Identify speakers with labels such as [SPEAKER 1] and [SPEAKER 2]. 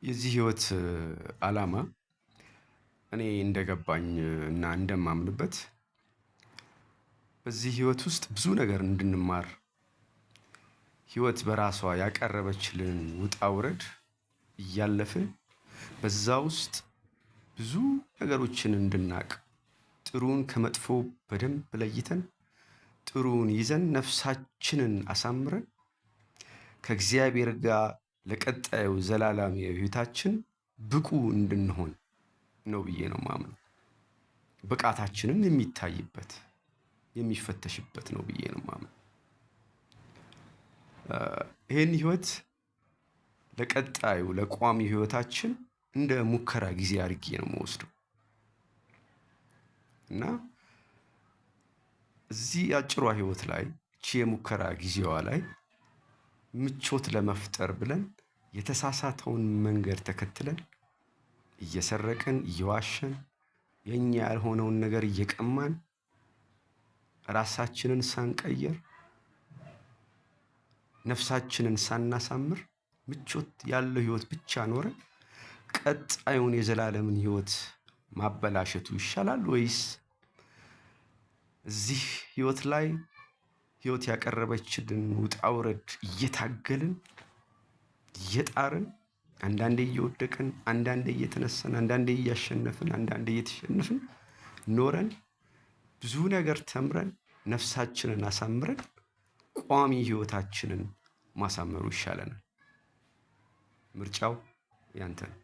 [SPEAKER 1] የዚህ ህይወት ዓላማ እኔ እንደገባኝ እና እንደማምንበት በዚህ ህይወት ውስጥ ብዙ ነገር እንድንማር ህይወት በራሷ ያቀረበችልን ውጣ ውረድ እያለፍን በዛ ውስጥ ብዙ ነገሮችን እንድናቅ ጥሩን ከመጥፎ በደንብ ለይተን ጥሩን ይዘን ነፍሳችንን አሳምረን ከእግዚአብሔር ጋር ለቀጣዩ ዘላለማዊ ህይወታችን ብቁ እንድንሆን ነው ብዬ ነው የማምነው። ብቃታችንም የሚታይበት የሚፈተሽበት ነው ብዬ ነው የማምነው። ይሄን ህይወት ለቀጣዩ ለቋሚ ህይወታችን እንደ ሙከራ ጊዜ አድርጌ ነው የምወስደው እና እዚህ አጭሯ ህይወት ላይ እቺ የሙከራ ጊዜዋ ላይ ምቾት ለመፍጠር ብለን የተሳሳተውን መንገድ ተከትለን እየሰረቅን እየዋሸን የኛ ያልሆነውን ነገር እየቀማን ራሳችንን ሳንቀይር ነፍሳችንን ሳናሳምር ምቾት ያለው ህይወት ብቻ ኖረን ቀጣዩን የዘላለምን ህይወት ማበላሸቱ ይሻላል ወይስ እዚህ ህይወት ላይ ህይወት ያቀረበችልን ውጣ ውረድ እየታገልን እየጣርን አንዳንዴ እየወደቅን አንዳንዴ እየተነሳን አንዳንዴ እያሸነፍን አንዳንዴ እየተሸነፍን ኖረን ብዙ ነገር ተምረን ነፍሳችንን አሳምረን ቋሚ ህይወታችንን ማሳመሩ ይሻለናል? ምርጫው ያንተ ነው።